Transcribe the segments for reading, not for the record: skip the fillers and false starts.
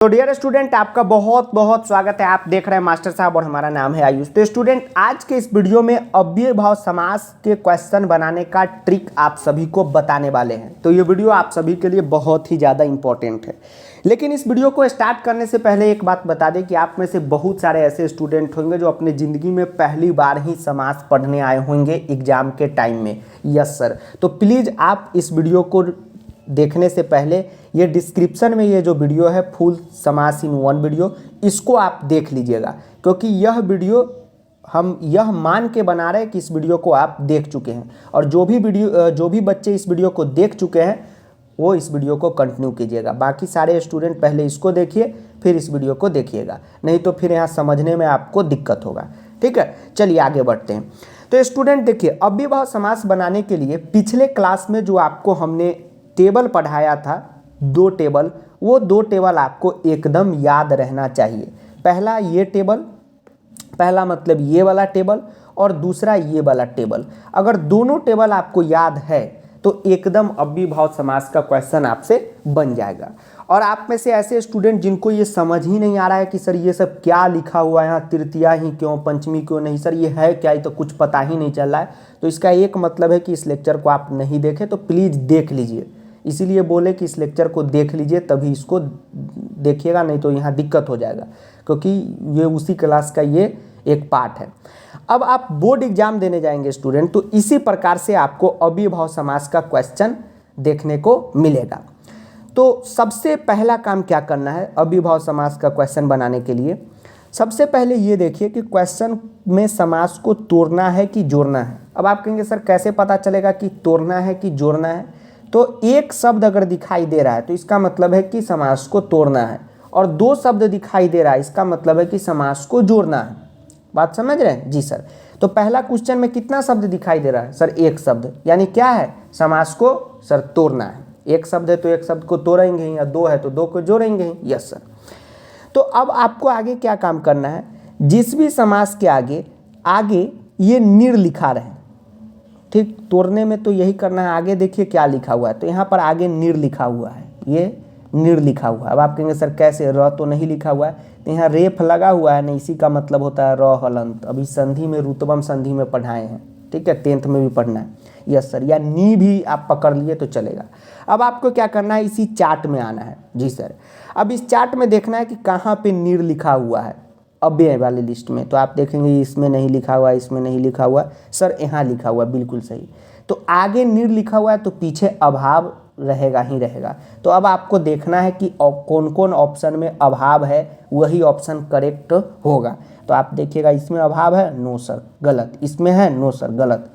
तो dear student, आपका बहुत बहुत स्वागत है। आप देख रहे हैं मास्टर साहब और हमारा नाम है आयुष। तो स्टूडेंट, आज के इस वीडियो में अव्ययभाव समास के क्वेश्चन बनाने का ट्रिक आप सभी को बताने वाले हैं। तो ये वीडियो आप सभी के लिए बहुत ही ज़्यादा इंपॉर्टेंट है। लेकिन इस वीडियो को स्टार्ट करने से पहले एक बात बता दें कि आप में से बहुत सारे ऐसे स्टूडेंट होंगे जो अपने ज़िंदगी में पहली बार ही समास पढ़ने आए होंगे एग्जाम के टाइम में। Yes sir. तो प्लीज़ आप इस वीडियो को देखने से पहले ये डिस्क्रिप्शन में ये जो वीडियो है फुल समास इन वन वीडियो, इसको आप देख लीजिएगा, क्योंकि यह वीडियो हम यह मान के बना रहे हैं कि इस वीडियो को आप देख चुके हैं। और जो भी बच्चे इस वीडियो को देख चुके हैं वो इस वीडियो को कंटिन्यू कीजिएगा। बाकी सारे स्टूडेंट पहले इसको देखिए फिर इस वीडियो को देखिएगा, नहीं तो फिर यहाँ समझने में आपको दिक्कत होगा। ठीक है, चलिए आगे बढ़ते हैं। तो स्टूडेंट देखिए, अव्ययभाव समास बनाने के लिए पिछले क्लास में जो आपको हमने टेबल पढ़ाया था, दो टेबल, वो दो टेबल आपको एकदम याद रहना चाहिए। पहला ये टेबल, पहला मतलब ये वाला टेबल, और दूसरा ये वाला टेबल। अगर दोनों टेबल आपको याद है तो एकदम अव्ययभाव समास का क्वेश्चन आपसे बन जाएगा। और आप में से ऐसे स्टूडेंट जिनको ये समझ ही नहीं आ रहा है कि सर ये सब क्या लिखा हुआ है, यहाँ तृतीया ही क्यों, पंचमी क्यों नहीं, सर ये है क्या, ये तो कुछ पता ही नहीं चल रहा है, तो इसका एक मतलब है कि इस लेक्चर को आप नहीं देखें। तो प्लीज़ देख लीजिए, इसीलिए बोले कि इस लेक्चर को देख लीजिए तभी इसको देखिएगा, नहीं तो यहाँ दिक्कत हो जाएगा, क्योंकि ये उसी क्लास का ये एक पार्ट है। अब आप बोर्ड एग्जाम देने जाएंगे स्टूडेंट, तो इसी प्रकार से आपको अव्ययभाव समास का क्वेश्चन देखने को मिलेगा। तो सबसे पहला काम क्या करना है अव्ययभाव समास का क्वेश्चन बनाने के लिए? सबसे पहले ये देखिए कि क्वेश्चन में समास को तोड़ना है कि जोड़ना है। अब आप कहेंगे सर कैसे पता चलेगा कि तोड़ना है कि जोड़ना है? तो एक शब्द अगर दिखाई दे रहा है तो इसका मतलब है कि समास को तोड़ना है, और दो शब्द दिखाई दे रहा है इसका मतलब है कि समास को जोड़ना है। बात समझ रहे हैं? जी सर। तो पहला क्वेश्चन में कितना शब्द दिखाई दे रहा है? सर एक शब्द, यानी क्या है, समास को सर तोड़ना है। एक शब्द है तो एक शब्द को तोड़ेंगे ही, या दो है तो दो को जोड़ेंगे ही। Yes sir. तो अब आपको आगे क्या काम करना है, जिस भी समास के आगे आगे ये निर लिखा रहे, ठीक, तोड़ने में तो यही करना है। आगे देखिए क्या लिखा हुआ है, तो यहाँ पर आगे निर लिखा हुआ है, ये निर लिखा हुआ है। अब आप कहेंगे सर कैसे, र तो नहीं लिखा हुआ है, तो यहाँ रेफ लगा हुआ है ना, इसी का मतलब होता है र हलंत। अभी संधि में, रुतबम संधि में पढ़ाए हैं, ठीक है, 10th में भी पढ़ना है। Yes sir. या नी भी आप पकड़ लिए तो चलेगा। अब आपको क्या करना है, इसी चार्ट में आना है। जी सर। अब इस चार्ट में देखना है कि कहाँ पे निर लिखा हुआ है अव्यय वाले लिस्ट में। तो आप देखेंगे इसमें नहीं लिखा हुआ, इसमें नहीं लिखा हुआ, सर यहाँ लिखा हुआ, बिल्कुल सही। तो आगे निर लिखा हुआ है तो पीछे अभाव रहेगा ही रहेगा। तो अब आपको देखना है कि कौन कौन ऑप्शन में अभाव है, वही ऑप्शन करेक्ट होगा। तो आप देखिएगा, इसमें अभाव है, नो सर गलत, इसमें है, नो सर गलत,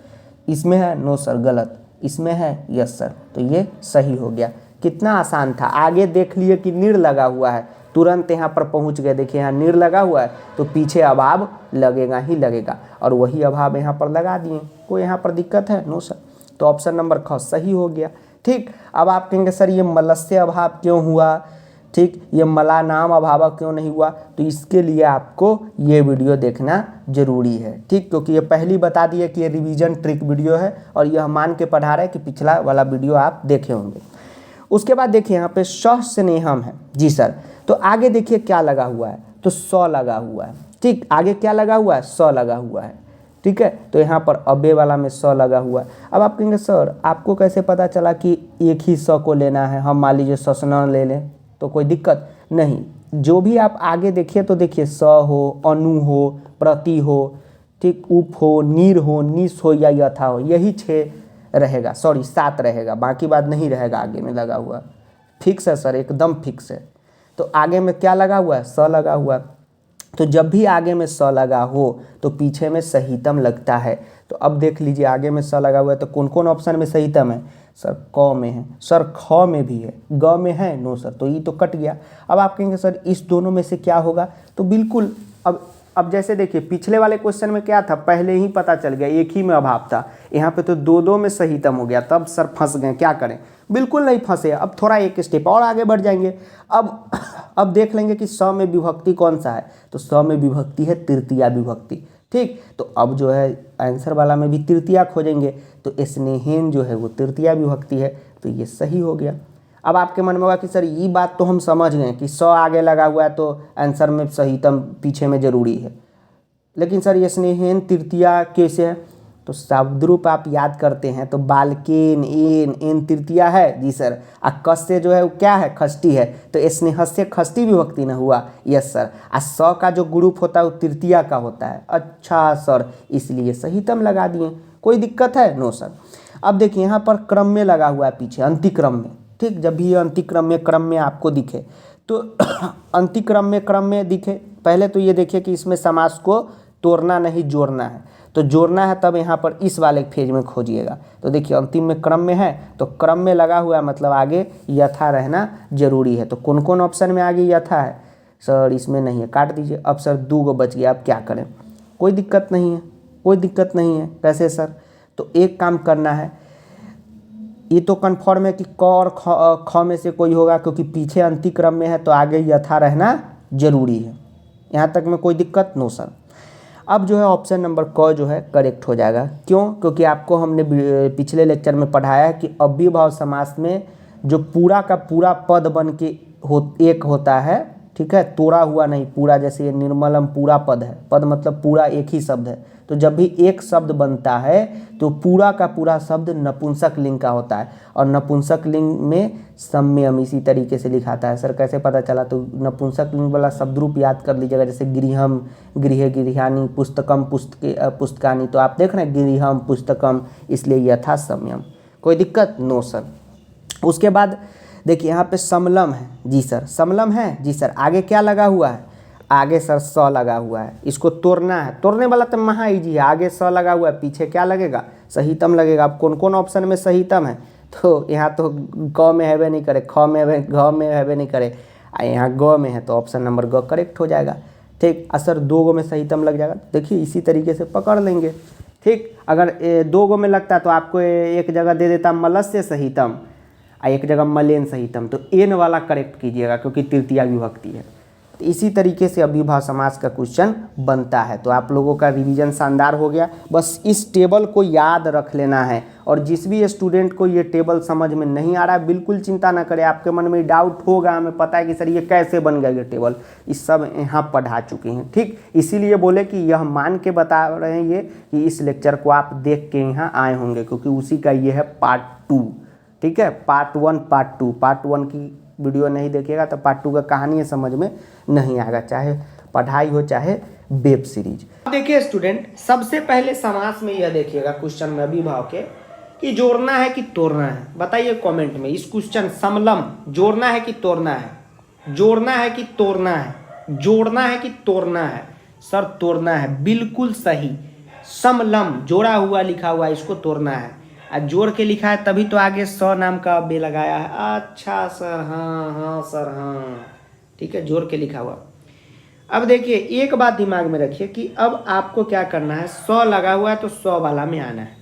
इसमें है, नो सर गलत, इसमें है, यस सर। तो ये सही हो गया। कितना आसान था। आगे देख लिए कि निर लगा हुआ है, तुरंत यहाँ पर पहुँच गए। देखिए यहाँ निर लगा हुआ है तो पीछे अभाव लगेगा ही लगेगा, और वही अभाव यहाँ पर लगा दिए। कोई यहाँ पर दिक्कत है? No sir. तो ऑप्शन नंबर ख सही हो गया। ठीक। अब आप कहेंगे सर ये मलस्य अभाव क्यों हुआ, ठीक, ये मला नाम अभाव क्यों नहीं हुआ? तो इसके लिए आपको ये वीडियो देखना जरूरी है, ठीक, क्योंकि ये पहली बता दिए कि ये रिवीजन ट्रिक वीडियो है, और यह मान के पढ़ा रहे हैं कि पिछला वाला वीडियो आप देखे होंगे। उसके बाद देखिए यहाँ पे स स्नेहम है। जी सर। तो आगे देखिए क्या लगा हुआ है, तो स लगा हुआ है, ठीक। आगे क्या लगा हुआ है, स लगा हुआ है, ठीक है। तो यहाँ पर अव्यय वाला में स लगा हुआ है। अब आप कहेंगे सर आपको कैसे पता चला कि एक ही स को लेना है, हम मान लीजिए सस्न ले लें तो कोई दिक्कत नहीं। जो भी आप आगे देखिए तो देखिए स हो, अनु हो, प्रति हो, ठीक, उप हो, नीर हो, निस हो या यथा हो, यही 6 रहेगा, सॉरी 7 रहेगा, बाकी बात नहीं रहेगा आगे में लगा हुआ। फिक्स है सर, एकदम फिक्स है। तो आगे में क्या लगा हुआ है, स लगा हुआ। तो जब भी आगे में स लगा हो तो पीछे में सहितम लगता है। तो अब देख लीजिए आगे में स लगा हुआ है तो कौन कौन ऑप्शन में सहितम है? सर क में है, सर ख में भी है, ग में है, नो सर। तो ये तो कट गया। अब आप कहेंगे सर इस दोनों में से क्या होगा? तो बिल्कुल अब जैसे देखिए पिछले वाले क्वेश्चन में क्या था, पहले ही पता चल गया, एक ही में अभाव था। यहाँ पे तो दो दो में सहितम हो गया, तब सर फंस गए, क्या करें? बिल्कुल नहीं फंसे। अब थोड़ा एक स्टेप और आगे बढ़ जाएंगे। अब देख लेंगे कि स में विभक्ति कौन सा है, तो स में विभक्ति है तृतीया विभक्ति, ठीक। तो अब जो है आंसर वाला में भी तृतीया खोजेंगे, तो स्नेहेन जो है वो तृतीया विभक्ति है, तो ये सही हो गया। अब आपके मन में होगा कि सर ये बात तो हम समझ गए कि स आगे लगा हुआ है तो आंसर में सहीतम पीछे में जरूरी है, लेकिन सर ये स्नेहेन तृतीया कैसे है? तो शब्द रूप आप याद करते हैं तो बालकेन एन तृतीया है जी सर। कस से जो है वो क्या है? खष्टी है, तो स्नेह से खष्टी विभक्ति न हुआ। Yes sir. स का जो ग्रुप होता है वो तृतीया का होता है। अच्छा सर, इसलिए सहीतम लगा दिए। कोई दिक्कत है? No sir. अब देखिए यहाँ पर क्रम में लगा हुआ है पीछे, अंतिक्रम में। ठीक, जब भी अंतिक्रम में आपको दिखे तो अंतिक्रम में दिखे, पहले तो ये देखिए कि इसमें समास को तोड़ना नहीं जोड़ना है, तो जोड़ना है तब यहाँ पर इस वाले फेज में खोजिएगा। तो देखिए अंतिम में क्रम में है तो क्रम में लगा हुआ है, मतलब आगे यथा रहना जरूरी है। तो कौन कौन ऑप्शन में आगे यथा है? सर इसमें नहीं है, काट दीजिए। अब सर 2 गो बच गया, अब क्या करें? कोई दिक्कत नहीं है, कोई दिक्कत नहीं है। कैसे सर? तो एक काम करना है, ये तो कन्फर्म है कि क और ख में से कोई होगा, क्योंकि पीछे अंतिक्रम में है तो आगे यथा रहना जरूरी है। यहाँ तक में कोई दिक्कत? No sir. अब जो है ऑप्शन नंबर क जो है करेक्ट हो जाएगा। क्यों? क्योंकि आपको हमने पिछले लेक्चर में पढ़ाया है कि अव्ययभाव समास में जो पूरा का पूरा पद बन के एक होता है, ठीक है, तोड़ा हुआ नहीं, पूरा। जैसे ये निर्मलम पूरा पद है, पद मतलब पूरा एक ही शब्द है, तो जब भी एक शब्द बनता है तो पूरा का पूरा शब्द नपुंसक लिंग का होता है, और नपुंसक लिंग में सम्यम इसी तरीके से लिखाता है। सर कैसे पता चला? तो नपुंसक लिंग वाला शब्द रूप याद कर लीजिएगा, जैसे गृहम, गृह, गृहानी, पुस्तकम, पुस्तकानी। तो आप देख रहे हैं गृहम, पुस्तकम, इसलिए यथा सम्यम। कोई दिक्कत? No sir. उसके बाद देखिए यहाँ पे समलम है जी सर, समलम है जी सर। आगे क्या लगा हुआ है? आगे सर स लगा हुआ है, इसको तोड़ना है। तोड़ने वाला तो महा इजी है, आगे स लगा हुआ है, पीछे क्या लगेगा? सहीतम लगेगा। अब कौन कौन ऑप्शन में सहीतम है? तो यहाँ तो क में हैवे नहीं करे, ख में हैवे, घ में हैवे नहीं करे, यहाँ ग में है, तो ऑप्शन नंबर ग करेक्ट हो जाएगा। ठीक, सर 2 गो में सहीतम लग जाएगा। देखिए इसी तरीके से पकड़ लेंगे। ठीक, अगर 2 गो में लगता तो आपको एक जगह दे देता मलस्य सहीतम, एक जगह मलेन सहीतम, तो एन वाला करेक्ट कीजिएगा क्योंकि तृतीया विभक्ति है। तो इसी तरीके से अव्ययभाव समास का क्वेश्चन बनता है। तो आप लोगों का रिवीजन शानदार हो गया। बस इस टेबल को याद रख लेना है, और जिस भी स्टूडेंट को ये टेबल समझ में नहीं आ रहा है बिल्कुल चिंता ना करें। आपके मन में डाउट होगा, हमें पता है कि सर ये कैसे बन गया ये टेबल, इस सब यहाँ पढ़ा चुके हैं। ठीक, इसीलिए बोले कि यह मान के बता रहे हैं ये कि इस लेक्चर को आप देख के यहाँ आए होंगे, क्योंकि उसी का ये है पार्ट 2। ठीक है, पार्ट 1 पार्ट 2। पार्ट 1 की वीडियो नहीं देखिएगा तो पार्ट 2 का कहानी समझ में नहीं आएगा, चाहे पढ़ाई हो चाहे वेब सीरीज। अब देखिए स्टूडेंट, सबसे पहले समास में यह देखिएगा क्वेश्चन में अभिभाव के कि जोड़ना है कि तोड़ना है। बताइए कमेंट में इस क्वेश्चन समलम जोड़ना है कि तोड़ना है? जोड़ना है कि तोड़ना है? जोड़ना है कि तोड़ना है? सर तोड़ना है, बिल्कुल सही। समलम जोड़ा हुआ लिखा हुआ है, इसको तोड़ना है। जोड़ के लिखा है तभी तो आगे स नाम का बे लगाया है। अच्छा सर, हाँ सर, हाँ ठीक है, जोड़ के लिखा हुआ। अब देखिए एक बात दिमाग में रखिए कि अब आपको क्या करना है, स लगा हुआ है तो स वाला में आना है।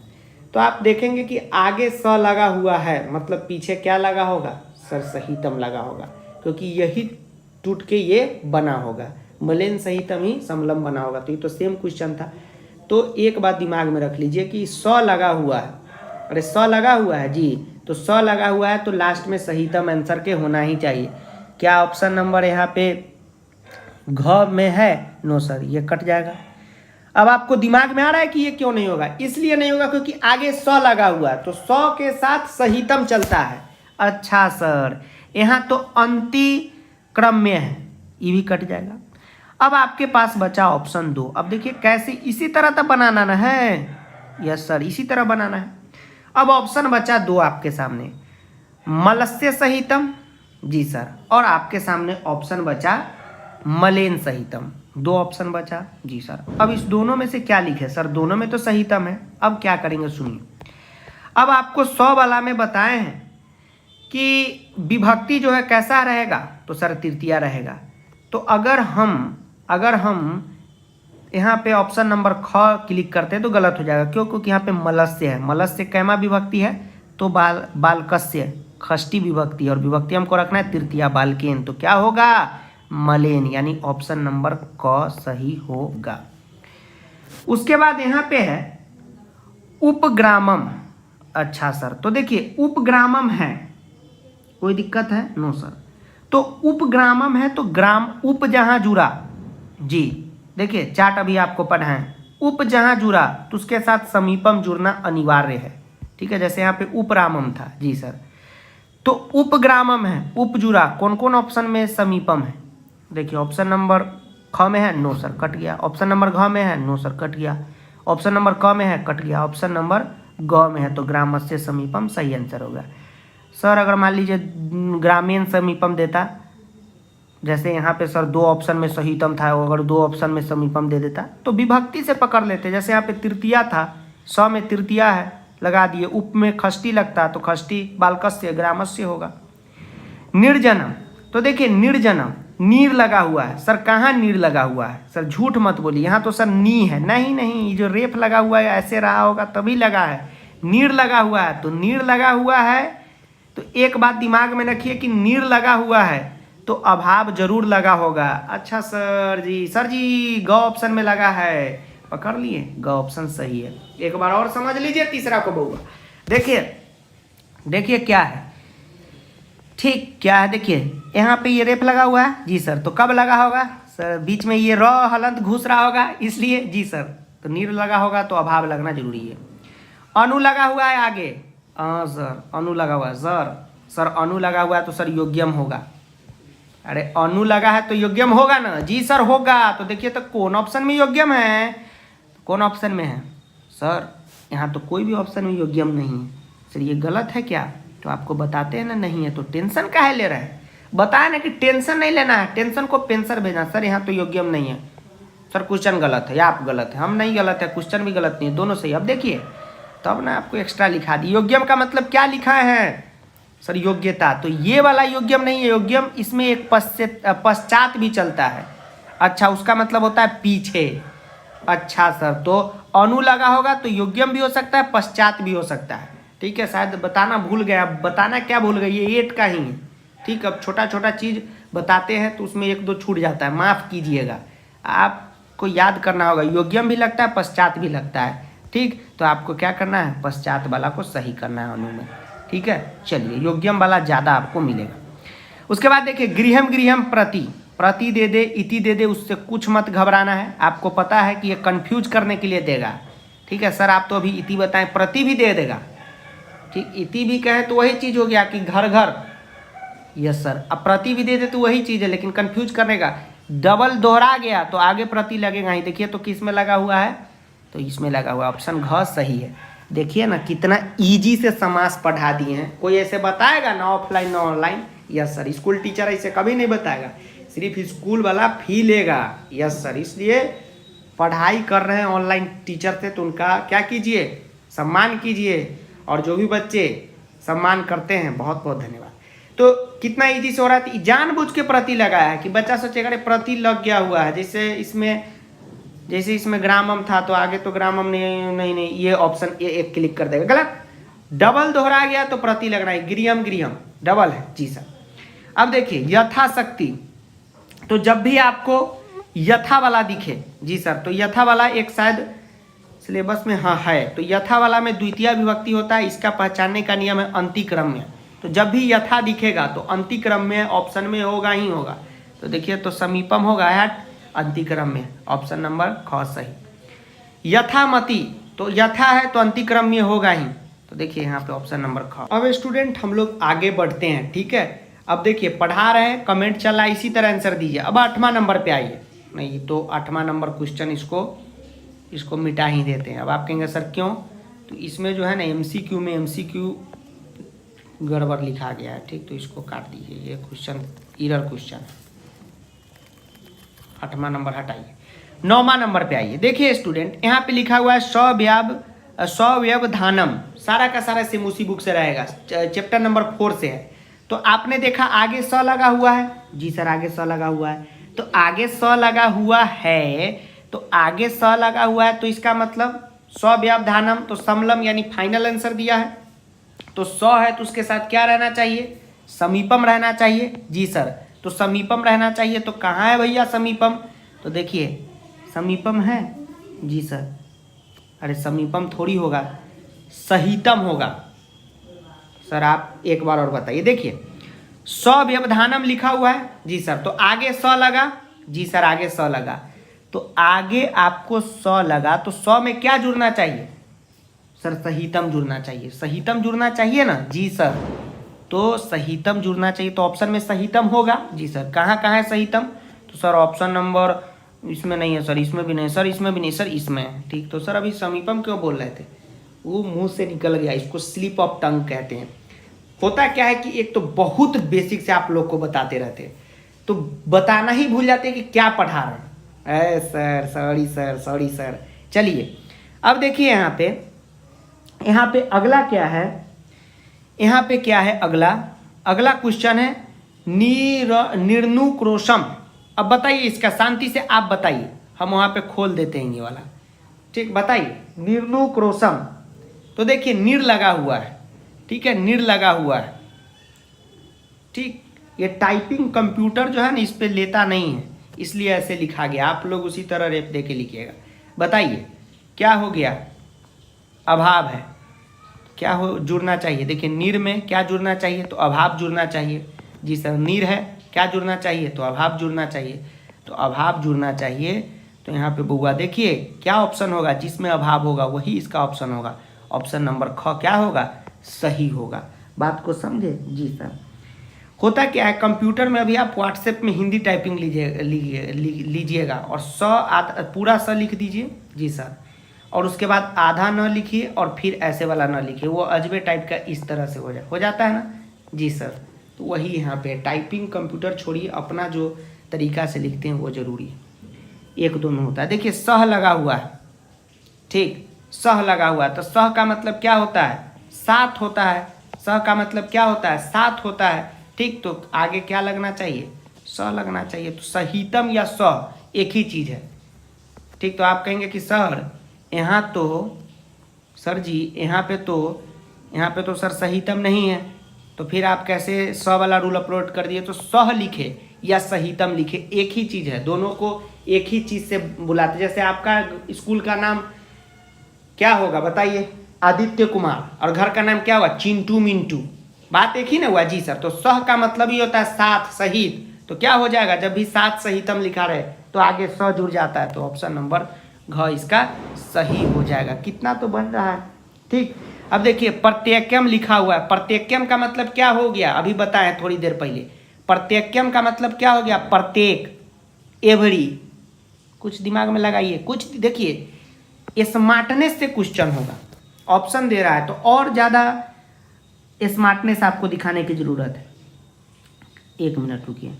तो आप देखेंगे कि आगे स लगा हुआ है, मतलब पीछे क्या लगा होगा? सर सहीतम लगा होगा, क्योंकि यही टूट के ये बना होगा, मलेन सहीतम ही समलम बना होगा। तो ये तो सेम क्वेश्चन था। तो एक बात दिमाग में रख लीजिए कि स लगा हुआ है, अरे स लगा हुआ है जी, तो स लगा हुआ है तो लास्ट में सहीतम आंसर के होना ही चाहिए। क्या ऑप्शन नंबर यहाँ पे घ में है? नो सर, ये कट जाएगा। अब आपको दिमाग में आ रहा है कि ये क्यों नहीं होगा? इसलिए नहीं होगा क्योंकि आगे स लगा हुआ है, तो स के साथ सहीतम चलता है। अच्छा सर, यहाँ तो अंति क्रम में है, ये भी कट जाएगा। अब आपके पास बचा ऑप्शन 2। अब देखिए कैसे, इसी तरह तो बनाना ना है। यस सर, इसी तरह बनाना है। अब ऑप्शन बचा 2 आपके सामने, मलस्य सहीतम जी सर, और आपके सामने ऑप्शन बचा मलेन सहीतम। 2 ऑप्शन बचा जी सर। अब इस दोनों में से क्या लिखे? सर दोनों में तो सहीतम है। अब क्या करेंगे सुनिए, अब आपको 100 वाला में बताए हैं कि विभक्ति जो है कैसा रहेगा, तो सर तृतीया रहेगा। तो अगर हम यहाँ पे ऑप्शन नंबर ख क्लिक करते हैं तो गलत हो जाएगा। क्यों? क्योंकि यहाँ पे मलस्य है, मलस्य कैमा विभक्ति है, तो बालकस्य खष्टी विभक्ति, और विभक्ति हमको रखना है तृतीया बालकेन, तो क्या होगा? मलेन, यानी ऑप्शन नंबर क सही होगा। उसके बाद यहाँ पे है उपग्रामम। अच्छा सर, तो देखिए उपग्रामम है, कोई दिक्कत है? No sir. तो उपग्रामम है तो ग्राम उप जहाँ जुड़ा, जी देखिए चार्ट अभी आपको पढ़ाएं, उप जहाँ जुड़ा तो उसके साथ समीपम जुड़ना अनिवार्य है, ठीक है। जैसे यहाँ पे उपरामम था, जी सर। तो उपग्रामम है, उप जुड़ा, कौन कौन ऑप्शन में समीपम है? देखिए ऑप्शन नंबर ख में है, नो सर कट गया। ऑप्शन नंबर घ में है, नो सर कट गया। ऑप्शन नंबर क में है, कट गया। ऑप्शन नंबर ग में है तो ग्रामस्य समीपम सही आंसर होगा। सर अगर मान लीजिए ग्रामीण समीपम देता, जैसे यहाँ पे सर 2 ऑप्शन में सहीतम था, अगर 2 ऑप्शन में समीपम दे देता तो विभक्ति से पकड़ लेते। जैसे यहाँ पे तृतीया था, स में तृतीया है लगा दिए, उप में खष्टी लगता तो खष्टी बालकस्य ग्रामस्य होगा। निर्जनम, तो देखिए निर्जनम नीर लगा हुआ है। सर कहाँ नीर लगा हुआ है? सर झूठ मत बोलिए, यहाँ तो सर नी है। नहीं नहीं, जो रेफ लगा हुआ है ऐसे रहा होगा तभी लगा है। नीर लगा हुआ है तो नीर लगा हुआ है तो एक बात दिमाग में रखिए कि नीर लगा हुआ है तो अभाव जरूर लगा होगा। अच्छा सर जी, सर जी ग ऑप्शन में लगा है, पकड़ लिए, ग ऑप्शन सही है। एक बार और समझ लीजिए तीसरा को बहुआ। देखिए क्या है, ठीक क्या है? देखिए यहाँ पे ये रेप लगा हुआ है, जी सर। तो कब लगा होगा? सर बीच में ये र हलंत घुस रहा होगा इसलिए, जी सर। तो नीर लगा होगा तो अभाव लगना जरूरी है। अनु लगा हुआ है आगे, सर अनु लगा हुआ है सर अनु लगा हुआ है तो सर योग्यम होगा। अरे अनु लगा है तो योग्यम होगा ना, जी सर होगा। तो देखिए तो कौन ऑप्शन में योग्यम है? कौन ऑप्शन में है? सर यहाँ तो कोई भी ऑप्शन में योग्यम नहीं है। सर ये गलत है क्या? तो आपको बताते हैं ना नहीं है, तो टेंशन काहे ले रहे हैं? बताए ना कि टेंशन नहीं लेना है, टेंशन को पेंसर भेजना। सर यहाँ तो योग्यम नहीं है, सर क्वेश्चन गलत है या आप गलत है। हम नहीं गलत है, क्वेश्चन भी गलत नहीं है, दोनों सही। अब देखिए तब ना आपको एक्स्ट्रा लिखा दी। योग्यम का मतलब क्या लिखा है? सर योग्यता, तो ये वाला योग्यम नहीं है। योग्यम इसमें एक पश्चात भी चलता है। अच्छा उसका मतलब होता है पीछे। अच्छा सर, तो अनु लगा होगा तो योग्यम भी हो सकता है, पश्चात भी हो सकता है, ठीक है। शायद बताना भूल गया, बताना क्या भूल गए, ये 8 का ही है, ठीक। अब छोटा छोटा चीज़ बताते हैं तो उसमें 1-2 छूट जाता है, माफ़ कीजिएगा। आपको याद करना होगा, योग्यम भी लगता है पश्चात भी लगता है, ठीक। तो आपको क्या करना है? पश्चात वाला को सही करना है अनु में, ठीक है। चलिए योग्यम वाला ज़्यादा आपको मिलेगा। उसके बाद देखिए गृहम गृहम प्रति दे दे, इति दे दे, उससे कुछ मत घबराना है। आपको पता है कि ये कंफ्यूज करने के लिए देगा, ठीक है। सर आप तो अभी इति बताएं, प्रति भी दे देगा, ठीक। इति भी कहें तो वही चीज़ हो गया कि घर घर, यस सर। अब प्रति भी दे दे तो वही चीज़ है, लेकिन कंफ्यूज करने का। डबल दोहरा गया तो आगे प्रति लगेगा ही। देखिए तो किस में लगा हुआ है? तो इसमें लगा हुआ, ऑप्शन घ सही है। देखिए ना कितना इजी से समास पढ़ा दिए हैं। कोई ऐसे बताएगा ना ऑफलाइन ना online? Yes sir. School teacher ऐसे कभी नहीं बताएगा, सिर्फ स्कूल वाला फी लेगा, यस सर। इसलिए पढ़ाई कर रहे हैं ऑनलाइन टीचर से तो उनका क्या कीजिए? सम्मान कीजिए। और जो भी बच्चे सम्मान करते हैं बहुत बहुत धन्यवाद। तो कितना इजी से हो रहा है, जानबूझ के प्रति लगाया है कि बच्चा सोचेगा अरे प्रति लग गया हुआ है। जैसे इसमें ग्रामम था तो आगे तो ग्रामम नहीं, ये ऑप्शन एक क्लिक कर देगा, गलत। डबल दोहरा गया तो प्रति लगना है, गृहम गृहम डबल है, जी सर। अब देखिए यथाशक्ति, तो जब भी आपको यथा वाला दिखे, जी सर, तो यथा वाला एक शायद सिलेबस में हाँ है, तो यथा वाला में द्वितीय विभक्ति होता है। इसका पहचानने का नियम है अंतिक्रम में। तो जब भी यथा दिखेगा तो अंतिक्रम में ऑप्शन में होगा ही होगा। तो देखिए तो समीपम होगा हट अंतिक्रम में, ऑप्शन नंबर ख सही। यथामति, तो यथा है तो अंतिक्रम में होगा ही। तो देखिए यहाँ पे ऑप्शन नंबर ख। अब स्टूडेंट हम लोग आगे बढ़ते हैं, ठीक है। अब देखिए पढ़ा रहे हैं, कमेंट चल रहा है, इसी तरह आंसर दीजिए। अब 8वां नंबर पे आइए। नहीं तो 8वां नंबर क्वेश्चन इसको मिटा ही देते हैं। अब आप कहेंगे सर क्यों? तो इसमें जो है ना MCQ में MCQ गड़बड़ लिखा गया है, ठीक। तो इसको काट दीजिए, ये क्वेश्चन एरर क्वेश्चन। 8वां नंबर हटाइए। 9वां नंबर पे आइए। देखिए स्टूडेंट यहाँ पे लिखा हुआ है स्वव्यवधानम, सारा का सारा सेम उसी बुक से रहेगा, चैप्टर नंबर 4 से है। तो आपने देखा आगे स लगा हुआ है, जी सर आगे स लगा हुआ है। तो आगे स लगा हुआ है, तो आगे स लगा हुआ है तो इसका मतलब स्वव्यवधानम, तो समलम यानी फाइनल आंसर दिया है। तो स है तो उसके साथ क्या रहना चाहिए? समीपम रहना चाहिए, जी सर। तो समीपम रहना चाहिए, तो कहाँ है भैया समीपम? तो देखिए समीपम है, जी सर। अरे समीपम थोड़ी होगा, सहितम होगा। सर आप एक बार और बताइए। देखिए स व्यवधानम लिखा हुआ है जी सर, तो आगे स लगा जी सर, आगे स लगा, तो आगे आपको स लगा तो स में क्या जुड़ना चाहिए सर? सहितम जुड़ना चाहिए। सहितम जुड़ना चाहिए ना जी सर, तो सहितम जुड़ना चाहिए, तो ऑप्शन में सहितम होगा जी सर। कहाँ कहाँ है सहितम? तो सर ऑप्शन नंबर इसमें नहीं है सर, इसमें भी नहीं सर, इसमें भी नहीं सर, इसमें है। ठीक, तो सर अभी समीपम क्यों बोल रहे थे? वो मुंह से निकल गया, इसको स्लिप ऑफ टंग कहते हैं। होता क्या है कि एक तो बहुत बेसिक से आप लोग को बताते रहते हैं, तो बताना ही भूल जाते हैं कि क्या पढ़ा रहे हैं। Sir sorry sir, sorry sir. चलिए अब देखिए यहाँ पे अगला क्या है, यहाँ पे क्या है अगला क्वेश्चन है निर्नुक्रोशम। अब बताइए इसका, शांति से आप बताइए, हम वहाँ पे खोल देते हैं ये वाला। ठीक, बताइए निर्नुक्रोशम। तो देखिए निर लगा हुआ है, ठीक है, निर लगा हुआ है। ठीक, ये टाइपिंग कंप्यूटर जो है ना इस पे लेता नहीं है, इसलिए ऐसे लिखा गया। आप लोग उसी तरह रेप दे के लिखिएगा। बताइए क्या हो गया? अभाव है। क्या हो जुड़ना चाहिए? देखिए निर में क्या जुड़ना चाहिए? तो अभाव जुड़ना चाहिए जी सर। निर है, क्या जुड़ना चाहिए? तो अभाव जुड़ना चाहिए, तो अभाव जुड़ना चाहिए। तो यहाँ पे बुआ देखिए क्या ऑप्शन होगा, जिसमें अभाव होगा वही इसका ऑप्शन होगा। ऑप्शन नंबर ख क्या होगा? सही होगा। बात को समझे जी सर। होता क्या है कंप्यूटर में, अभी आप व्हाट्सएप में हिंदी टाइपिंग लीजिएगा और पूरा स लिख दीजिए जी सर, और उसके बाद आधा न लिखिए और फिर ऐसे वाला न लिखिए, वो अजबे टाइप का इस तरह से हो जाता है ना जी सर। तो वही यहाँ पे टाइपिंग कंप्यूटर छोड़िए, अपना जो तरीका से लिखते हैं वो जरूरी है। एक दो में होता है। देखिए सह लगा हुआ है, ठीक, सह लगा हुआ है, तो सह का मतलब क्या होता है? साथ होता है। सह का मतलब क्या होता है? साथ होता है। ठीक, तो आगे क्या लगना चाहिए? स लगना चाहिए। तो सहितम या स एक ही चीज है। ठीक, तो आप कहेंगे कि सर यहाँ तो सर जी यहाँ पे तो सर सहितम नहीं है, तो फिर आप कैसे स वाला रूल अपलोड कर दिए? तो सह लिखे या सहितम लिखे, एक ही चीज है, दोनों को एक ही चीज से बुलाते। जैसे आपका स्कूल का नाम क्या होगा बताइए? आदित्य कुमार, और घर का नाम क्या हुआ? चिंटू मिंटू। बात एक ही ना हुआ जी सर। तो सह का मतलब ही होता है साथ, सहित। तो क्या हो जाएगा? जब भी साथ सहितम लिखा रहे तो आगे स जुड़ जाता है, तो ऑप्शन नंबर घ इसका सही हो जाएगा। कितना तो बन रहा है। ठीक, अब देखिए प्रत्येकम लिखा हुआ है। प्रत्येकम का मतलब क्या हो गया? अभी बताएं थोड़ी देर पहले। प्रत्येकम का मतलब क्या हो गया? प्रत्येक, एवरी। कुछ दिमाग में लगाइए, कुछ देखिए स्मार्टनेस से क्वेश्चन होगा। ऑप्शन दे रहा है तो और ज़्यादा स्मार्टनेस आपको दिखाने की ज़रूरत है। एक मिनट रुकिए।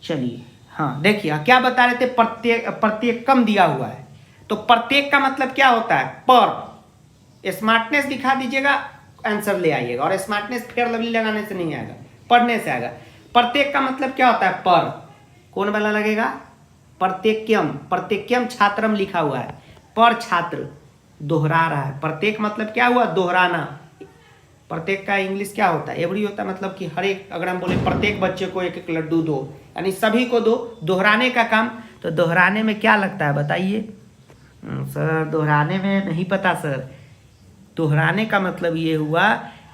चलिए हाँ, देखिए क्या बता रहे थे? प्रत्येकम दिया हुआ है, तो प्रत्येक का मतलब क्या होता है? पर। स्मार्टनेस दिखा दीजिएगा, आंसर ले आइएगा। और स्मार्टनेस फेयर लवली लगाने से नहीं आएगा, पढ़ने से आएगा। प्रत्येक का मतलब क्या होता है? पर। कौन वाला लगेगा? प्रत्येक्यम। प्रत्येक्यम छात्रम लिखा हुआ है, पर छात्र दोहरा रहा है। प्रत्येक मतलब क्या हुआ? दोहराना। प्रत्येक का इंग्लिश क्या होता है? एवरी होता है, मतलब कि हर एक, अगर हम बोले प्रत्येक बच्चे को एक एक लड्डू दो, यानी सभी को दो, दोहराने का काम। तो दोहराने में क्या लगता है बताइए? सर दोहराने में नहीं पता सर। दोहराने का मतलब ये हुआ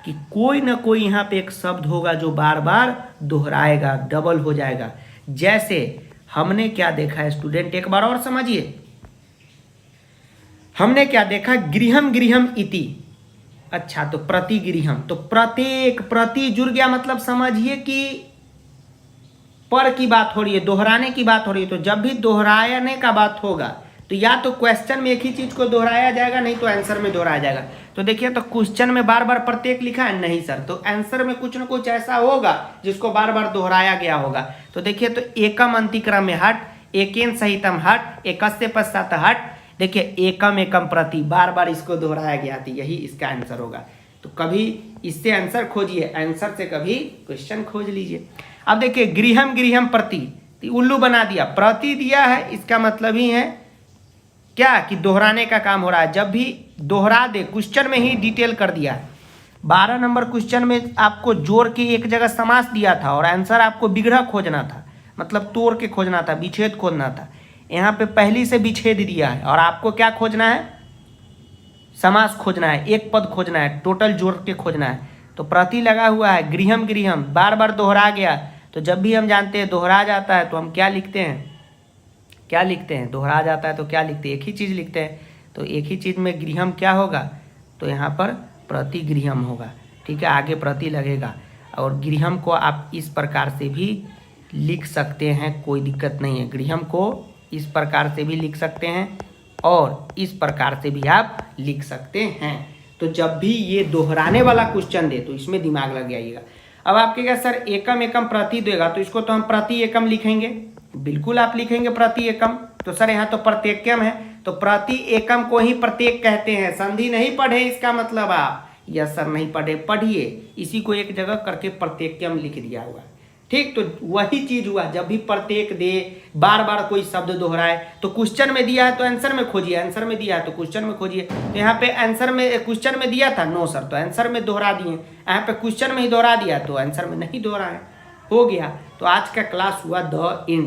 कि कोई ना कोई यहाँ पे एक शब्द होगा जो बार बार दोहराएगा, डबल हो जाएगा। जैसे हमने क्या देखा है स्टूडेंट, एक बार और समझिए। हमने क्या देखा? गृहम गृहम इति। अच्छा, तो प्रतिगृहम, तो प्रत्येक, प्रति जुड़ गया, मतलब समझिए कि पर की बात हो रही है, दोहराने की बात हो रही है। तो जब भी दोहराने का बात होगा तो या तो क्वेश्चन में एक ही चीज को दोहराया जाएगा, नहीं तो आंसर में दोहराया जाएगा। तो देखिए, तो क्वेश्चन में बार बार प्रत्येक लिखा है नहीं सर, तो आंसर में कुछ ना कुछ ऐसा होगा जिसको बार बार दोहराया गया होगा। तो देखिए, तो एकम अंतिक्रम में हट, एकेन सहितम हट, एकस्य पश्चात हट। देखिए एकम एकम प्रति, बार बार इसको दोहराया गया था, यही इसका आंसर होगा। तो कभी इससे आंसर खोजिए, आंसर से कभी क्वेश्चन खोज लीजिए। अब देखिए गृहम गृहम प्रति, उल्लू बना दिया, प्रति दिया है, इसका मतलब ही है क्या कि दोहराने का काम हो रहा है। जब भी दोहरा दे, क्वेश्चन में ही डिटेल कर दिया है। 12 नंबर क्वेश्चन में आपको जोड़ के एक जगह समास दिया था और आंसर आपको बिगड़ा खोजना था, मतलब तोड़ के खोजना था, विच्छेद खोजना था। यहाँ पे पहली से विच्छेद दिया है और आपको क्या खोजना है? समास खोजना है, एक पद खोजना है, टोटल जोड़ के खोजना है। तो प्रति लगा हुआ है, गृहम गृहम बार बार दोहरा गया। तो जब भी हम जानते हैं दोहरा जाता है तो हम क्या लिखते हैं, दोहरा जाता है तो क्या लिखते हैं, एक ही चीज़ लिखते हैं। तो एक ही चीज़ में गृहम क्या होगा, तो यहाँ पर प्रति गृहम होगा। ठीक है, आगे प्रति लगेगा। और गृहम को आप इस प्रकार से भी लिख सकते हैं, कोई दिक्कत नहीं है। गृहम को इस प्रकार से भी लिख सकते हैं और इस प्रकार से भी आप लिख सकते हैं। तो जब भी ये दोहराने वाला क्वेश्चन दे तो इसमें दिमाग लग जाइएगा। अब आपके क्या सर एकम एकम प्रति देगा, तो इसको तो हम प्रति एकम लिखेंगे। बिल्कुल आप लिखेंगे प्रति एकम। तो सर यहाँ तो प्रत्येकम है, तो प्रति एकम को ही प्रत्येक कहते हैं। संधि नहीं पढ़े इसका मतलब आप, यस सर नहीं पढ़े, पढ़िए। इसी को एक जगह करके प्रत्येकम लिख दिया हुआ। ठीक, तो वही चीज हुआ। जब भी प्रत्येक दे, बार बार कोई शब्द दोहराए, तो क्वेश्चन में दिया है तो आंसर में खोजिए, आंसर में दिया है तो क्वेश्चन में खोजिए। तो यहाँ पे आंसर में क्वेश्चन में दिया था, नो सर, तो आंसर में दोहरा दिए। यहाँ पे क्वेश्चन में ही दोहरा दिया तो आंसर में नहीं दोहराए, हो गया। तो आज का क्लास हुआ द एंड।